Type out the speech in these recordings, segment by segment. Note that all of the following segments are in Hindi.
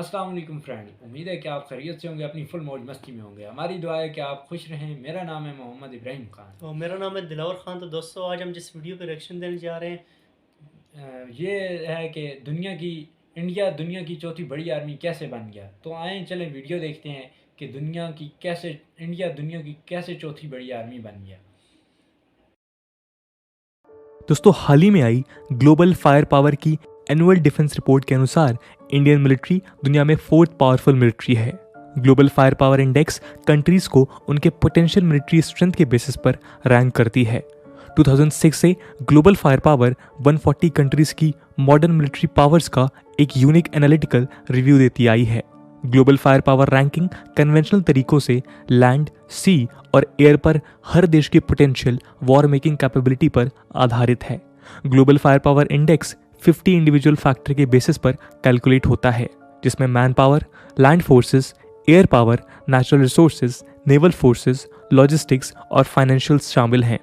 अस्सलाम वालेकुम फ्रेंड, उम्मीद है कि आप खैरियत से होंगे, अपनी फुल मौज मस्ती में होंगे। हमारी दुआ है कि आप खुश रहें। मेरा नाम है मोहम्मद इब्राहिम खान। तो मेरा नाम है दिलावर खान। तो दोस्तों, आज हम जिस वीडियो पे रिएक्शन देने जा रहे हैं, ये है कि इंडिया दुनिया की चौथी बड़ी आर्मी कैसे बन गया। तो आएँ चलें वीडियो देखते हैं कि इंडिया दुनिया की कैसे चौथी बड़ी आर्मी बन गया। दोस्तों, हाल ही में आई ग्लोबल फायर पावर की एनुअल डिफेंस रिपोर्ट के अनुसार इंडियन मिलिट्री दुनिया में फोर्थ पावरफुल मिलिट्री है। Global fire power index countries को उनके पोटेंशियल मिलिट्री स्ट्रेंथ के बेसिस पर रैंक करती है। 2006 से ग्लोबल फायर पावर 140 कंट्रीज की मॉडर्न मिलिट्री पावर्स का एक यूनिक एनालिटिकल रिव्यू देती आई है। Global fire power ranking conventional तरीकों से लैंड, सी और एयर पर हर देश की पोटेंशियल वॉर मेकिंग कैपेबिलिटी पर आधारित है। Global fire power index 50 individual factor के बेसिस पर कैलकुलेट होता है, जिसमें man power, land forces, air power, natural resources, naval forces, logistics और फाइनेंशियल्स शामिल हैं।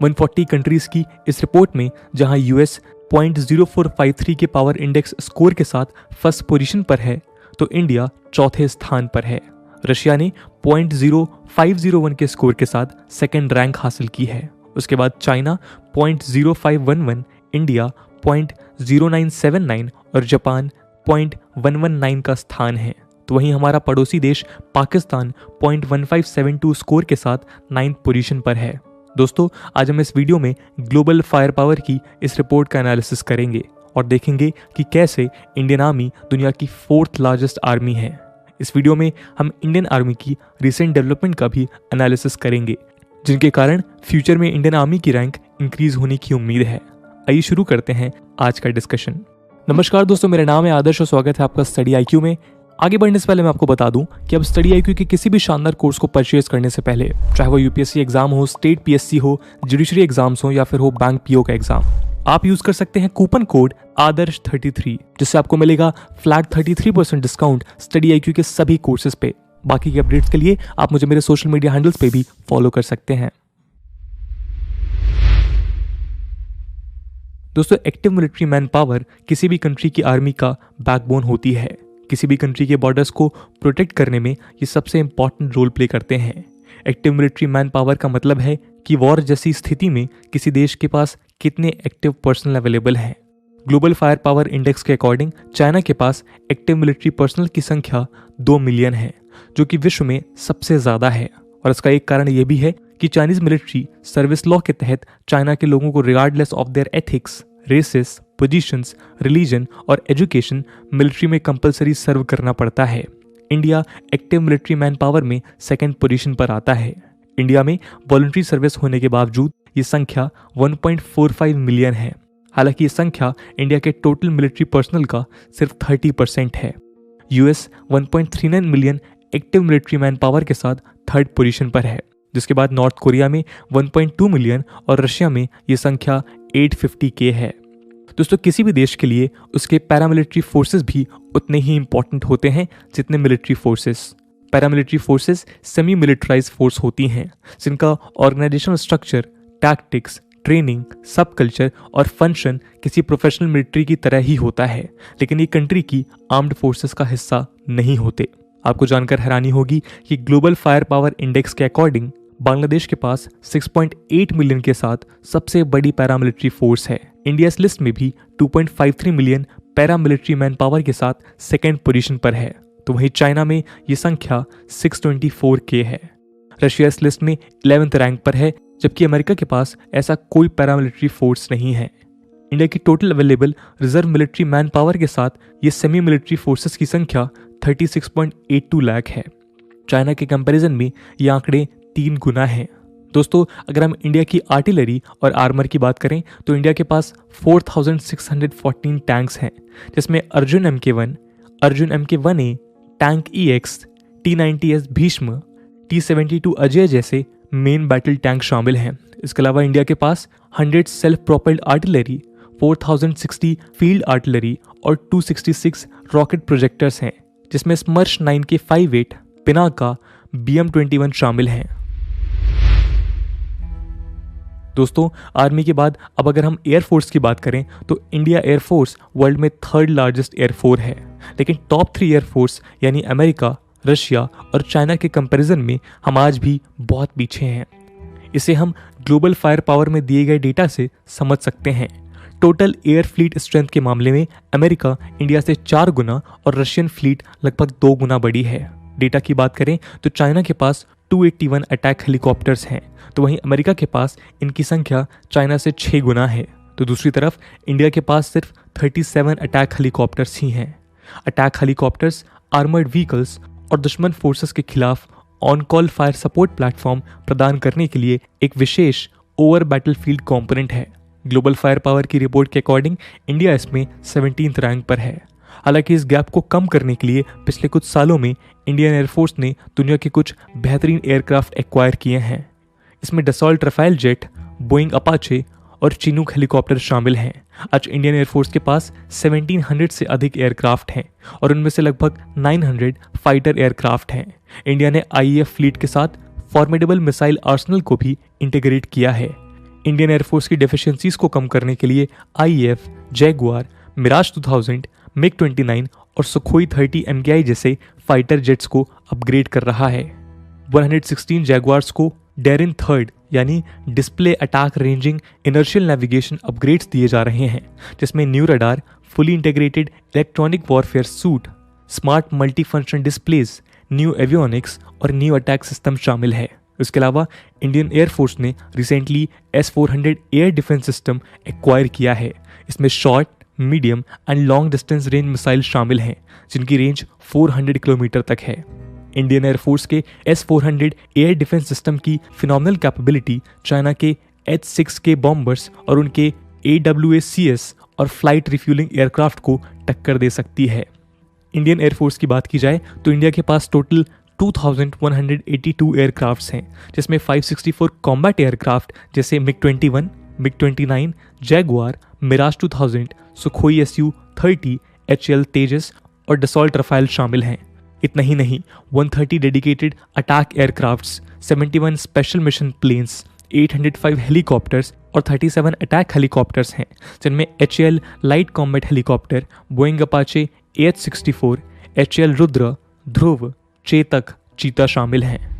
140 कंट्रीज की इस रिपोर्ट में जहां यूएस 0.0453 के पावर इंडेक्स स्कोर के साथ फर्स्ट पोजीशन पर है, तो इंडिया चौथे स्थान पर है। रशिया ने 0.0501 के स्कोर के साथ सेकेंड रैंक हासिल की है। उसके बाद चाइना 0.0511, इंडिया 0.0979 और जापान 0.119 का स्थान है। तो वहीं हमारा पड़ोसी देश पाकिस्तान 0.1572 स्कोर के साथ 9th पोजीशन पर है। दोस्तों, आज हम इस वीडियो में ग्लोबल फायर पावर की इस रिपोर्ट का एनालिसिस करेंगे और देखेंगे कि कैसे इंडियन आर्मी दुनिया की 4th लार्जेस्ट आर्मी है। इस वीडियो में हम इंडियन आर्मी की रिसेंट डेवलपमेंट का भी एनालिसिस करेंगे, जिनके कारण फ्यूचर में इंडियन आर्मी की रैंक इंक्रीज होने की उम्मीद है। आइए शुरू करते हैं आज का डिस्कशन। नमस्कार दोस्तों, मेरा नाम है आदर्श और स्वागत है आपका स्टडी आईक्यू में। आगे बढ़ने से पहले मैं आपको बता दूं कि अब स्टडी आईक्यू के किसी भी शानदार कोर्स को परचेज करने से पहले, चाहे वो यूपीएससी एग्जाम हो, स्टेट पीएससी हो, जुडिशरी एग्जाम्स हो या फिर हो बैंक पीओ का एग्जाम, आप यूज कर सकते हैं कूपन कोड आदर्श 33, जिससे आपको मिलेगा फ्लैट 33% डिस्काउंट स्टडी आईक्यू के सभी कोर्सेज पे। बाकी के अपडेट्स के लिए आप मुझे मेरे सोशल मीडिया हैंडल्स पे भी फॉलो कर सकते हैं। दोस्तों, एक्टिव मिलिट्री मैन पावर किसी भी कंट्री की आर्मी का बैकबोन होती है। किसी भी कंट्री के बॉर्डर्स को प्रोटेक्ट करने में ये सबसे इंपॉर्टेंट रोल प्ले करते हैं। एक्टिव मिलिट्री मैन पावर का मतलब है कि वॉर जैसी स्थिति में किसी देश के पास कितने एक्टिव पर्सनल अवेलेबल हैं। ग्लोबल फायर पावर इंडेक्स के अकॉर्डिंग चाइना के पास एक्टिव मिलिट्री पर्सनल की संख्या 2 मिलियन है, जो कि विश्व में सबसे ज्यादा है। और इसका एक कारण यह भी है कि चाइनीज मिलिट्री सर्विस लॉ के तहत चाइना के लोगों को regardless of their ethics, races, positions, religion और एजुकेशन मिलिट्री में कंपलसरी सर्व करना पड़ता है। India active military man power में सेकंड पोजीशन पर आता है। इंडिया में वॉलंटरी सर्विस होने के बावजूद ये संख्या 1.45 मिलियन है। हालांकि ये संख्या इंडिया के टोटल मिलिट्री पर्सनल का सिर्फ 30% है। US 1.39 million active military man power के साथ थर्ड पोजीशन पर है, जिसके बाद नॉर्थ कोरिया में 1.2 मिलियन और रशिया में ये संख्या 850K है। दोस्तों, किसी भी देश के लिए उसके पैरामिलिट्री फोर्सेस भी उतने ही इंपॉर्टेंट होते हैं जितने military forces. Paramilitary forces semi militarise force होती हैं, जिनका ऑर्गेनाइजेशनल स्ट्रक्चर, टैक्टिक्स, ट्रेनिंग, सब कल्चर और फंक्शन किसी प्रोफेशनल मिलिट्री की तरह ही होता है, लेकिन ये कंट्री की आर्म्ड फोर्सेस का हिस्सा नहीं होते। आपको जानकर हैरानी होगी कि ग्लोबल फायर पावर इंडेक्स के अकॉर्डिंग बांग्लादेश के पास 6.8 मिलियन के साथ सबसे बड़ी पैरामिलिट्री फोर्स है। इंडिया इस लिस्ट में भी 2.53 मिलियन पैरामिलिट्री मैन पावर के साथ सेकेंड पोजीशन पर है। तो वहीं चाइना में ये संख्या 624K है। रशिया इस लिस्ट में 11th रैंक पर है, जबकि अमेरिका के पास ऐसा कोई पैरामिलिट्री फोर्स नहीं है। इंडिया की total available reserve military man power के साथ ये सेमी मिलिट्री फोर्सेस की संख्या 36.82 लाख है। चाइना के कंपैरिजन में ये आंकड़े 3 गुना हैं। दोस्तों, अगर हम इंडिया की आर्टिलरी और आर्मर की बात करें तो इंडिया के पास 4614 टैंक्स हैं, जिसमें Arjun MK1, Arjun MK1A, tank EX, T90S Bhishma, T72 Ajay जैसे मेन बैटल टैंक शामिल हैं। इसके अलावा इंडिया के पास 100 self propelled artillery, 4060 field artillery और 266 रॉकेट प्रोजेक्टर्स हैं, जिसमें स्मर्श 9 के 58, पिनाका, BM-21 शामिल हैं। दोस्तों, आर्मी के बाद अब अगर हम एयरफोर्स की बात करें तो इंडिया एयरफोर्स वर्ल्ड में थर्ड लार्जेस्ट एयरफोर्स है, लेकिन टॉप 3 एयरफोर्स यानी अमेरिका, रशिया और चाइना के कंपैरिजन में हम आज भी बहुत पीछे हैं। इसे हम ग्लोबल फायर पावर में दिए गए डेटा से समझ सकते हैं। टोटल एयर फ्लीट स्ट्रेंथ के मामले में अमेरिका इंडिया से 4 गुना और रशियन फ्लीट लगभग 2 गुना बड़ी है। डेटा की बात करें तो चाइना के पास 281 अटैक हेलीकॉप्टर्स हैं, तो वहीं अमेरिका के पास इनकी संख्या चाइना से 6 गुना है। तो दूसरी तरफ इंडिया के पास सिर्फ 37 अटैक हेलीकॉप्टर्स ही हैं। अटैक हेलीकॉप्टर्स आर्मर्ड व्हीकल्स और दुश्मन फोर्सेस के खिलाफ on call fire support platform प्रदान करने के लिए एक विशेष ओवर बैटलफील्ड कंपोनेंट है। ग्लोबल फायर पावर की रिपोर्ट के अकॉर्डिंग इंडिया इसमें 17th रैंक पर है। हालांकि इस गैप को कम करने के लिए पिछले कुछ सालों में इंडियन एयरफोर्स ने दुनिया के कुछ बेहतरीन एयरक्राफ्ट एक्वायर किए हैं। इसमें Dassault Rafale jet, Boeing Apache और चिनूक हेलीकॉप्टर शामिल हैं। आज इंडियन एयरफोर्स के पास 1700 से अधिक एयरक्राफ्ट हैं और उनमें से लगभग 900 फाइटर एयरक्राफ्ट हैं। इंडिया ने आईएएफ फ्लीट के साथ फॉर्मिडेबल मिसाइल आर्सेनल को भी इंटीग्रेट किया है। इंडियन एयरफोर्स की डेफिशिएंसीज को कम करने के लिए आईएएफ, जैगुआर, मिराज 2000, मिग 29 और सुखोई 30 MKI जैसे फाइटर जेट्स को अपग्रेड कर रहा है। 116 जैगुआर्स को डेरिन थर्ड यानी display attack ranging inertial navigation upgrades दिए जा रहे हैं, जिसमें new radar, fully integrated electronic warfare suit, smart multi function displays, new avionics और न्यू अटैक सिस्टम शामिल है। इसके अलावा इंडियन एयरफोर्स ने recently S-400 air defence system acquire किया है। इसमें short, medium and long distance range missile शामिल हैं, जिनकी रेंज 400 किलोमीटर तक है। इंडियन एयरफोर्स के S-400 एयर डिफेंस सिस्टम की फिनोमिनल कैपेबिलिटी चाइना के H-6 के बॉम्बर्स और उनके AWACS और फ्लाइट रिफ्यूलिंग एयरक्राफ्ट को टक्कर दे सकती है। इंडियन एयरफोर्स की बात की जाए तो इंडिया के पास टोटल 2182 एयरक्राफ्ट्स हैं, जिसमें 564 कॉम्बैट एयरक्राफ्ट जैसे MiG 21, MiG 29, Jaguar, Mirage 2000, Sukhoi Su-30, HAL Tejas और डसॉल्ट रफाइल शामिल हैं। इतना ही नहीं, 130 dedicated attack aircrafts, 71 special mission planes, 805 helicopters और 37 अटैक हेलीकॉप्टर्स हैं, जिनमें HAL light combat helicopter, Boeing Apache AH-64, HAL Rudra, Dhruv, Chetak, Cheetah शामिल हैं।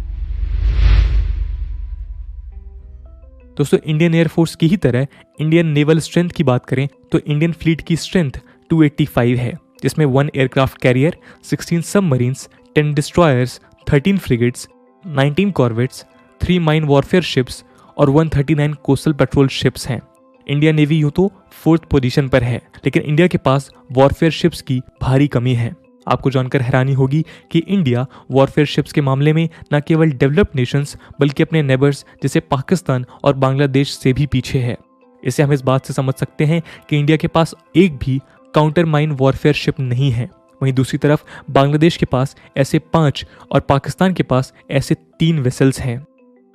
दोस्तों, इंडियन एयरफोर्स की ही तरह इंडियन नेवल स्ट्रेंथ की बात करें तो इंडियन फ्लीट की स्ट्रेंथ 285 है, जिसमें 1 aircraft carrier, 16 submarines, 10 destroyers, 13 frigates, 19 corvettes, 3 mine warfare ships और 139 कोस्टल पेट्रोल शिप्स हैं। इंडिया नेवी यूं तो 4th पोजीशन पर है, लेकिन इंडिया के पास वॉरफेयर शिप्स की भारी कमी है। आपको जानकर हैरानी होगी कि इंडिया वॉरफेयर शिप्स के मामले में न केवल डेवलप्ड नेशंस बल्कि अपने नेबर्स जैसे पाकिस्तान और बांग्लादेश से भी पीछे है। इसे हम इस बात से समझ सकते हैं कि इंडिया के पास एक भी काउंटर माइन वॉरफेयर शिप नहीं है। वहीं दूसरी तरफ बांग्लादेश के पास ऐसे 5 और पाकिस्तान के पास ऐसे 3 वेसल्स हैं।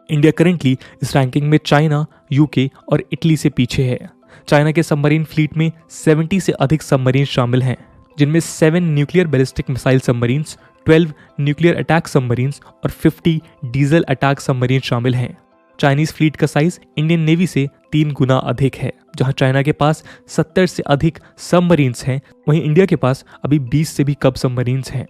इंडिया करेंटली इस रैंकिंग में चाइना, यूके और इटली से पीछे है। चाइना के सबमरीन फ्लीट में 70 से अधिक सबमरीन शामिल हैं, जिनमें 7 nuclear ballistic missile submarines, 12 nuclear attack submarines और 50 डीजल अटैक सबमरीन शामिल हैं। चाइनीज फ्लीट का साइज इंडियन नेवी से 3 गुना अधिक है। जहां चाइना के पास 70 से अधिक सबमरीन्स हैं, वहीं इंडिया के पास अभी 20 से भी कम सबमरीन्स हैं।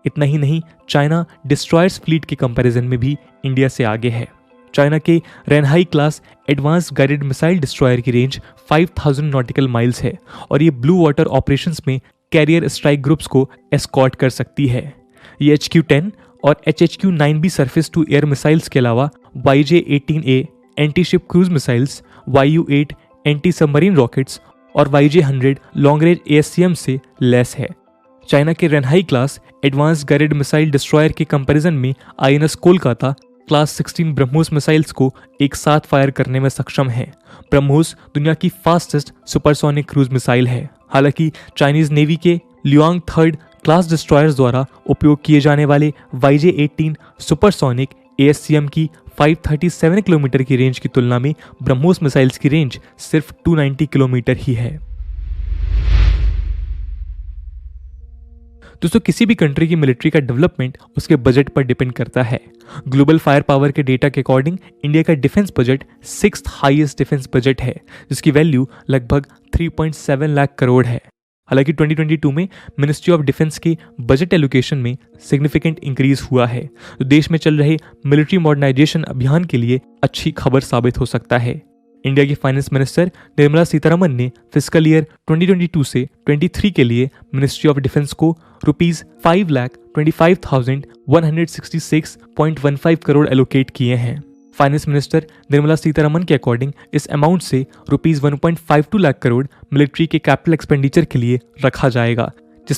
इतना ही नहीं, चाइना डिस्ट्रॉयर्स फ्लीट के कंपैरिजन में भी इंडिया से आगे है। चाइना के Renhai class advanced guided missile destroyer की रेंज 5000 नॉटिकल माइल्स है और ये ब्लू वाटर ऑपरेशंस में कैरियर स्ट्राइक ग्रुप्स को एस्कॉर्ट कर सकती है। ये HQ-10 और HHQ-9B surface to air missiles के अलावा YJ-18A anti ship cruise missiles, YU-8 anti submarine rockets और YJ-100 लॉन्ग रेंज ASCM से लेस है। चाइना के Renhai class advanced guided missile destroyer के कंपैरिजन में INS Kolkata class 16 BrahMos missiles को एक साथ फायर करने में सक्षम है। ब्रह्मोस दुनिया की फास्टेस्ट सुपरसोनिक क्रूज मिसाइल है। हालांकि चाइनीज नेवी के ल्युआंग थर्ड क्लास डिस्ट्रॉयर्स द्वारा उपयोग किए जाने वाले YJ-18 सुपरसोनिक ASCM की 537 किलोमीटर की रेंज की तुलना में ब्रह्मोस मिसाइल्स की रेंज सिर्फ 290 किलोमीटर ही है। दोस्तों किसी भी कंट्री की मिलिट्री का डेवलपमेंट उसके बजट पर डिपेंड करता है। ग्लोबल फायर पावर के डेटा के अकॉर्डिंग इंडिया का defence budget 6th highest defence budget है, जिसकी वैल्यू लगभग 3.7 लाख करोड़ है। हालांकि 2022 में मिनिस्ट्री ऑफ डिफेंस के बजट एलोकेशन में सिग्निफिकेंट इंक्रीज हुआ है, जो देश में चल रहे मिलिट्री मॉडर्नाइजेशन अभियान के लिए अच्छी खबर साबित हो सकता है। इंडिया की फाइनेंस मिनिस्टर निर्मला सीतारमन ने फिस्कल ईयर 2022 से 23 के लिए मिनिस्ट्री ऑफ डिफेंस को ₹5,25,166.15 करोड़ एलोकेट किए हैं। फाइनेंस मिनिस्टर निर्मला सीतारमन के अकॉर्डिंग इस अमाउंट से ₹1.52 लाख करोड़ मिलिट्री के कैपिटल एक्सपेंडिचर के लिए रखा जाएगा,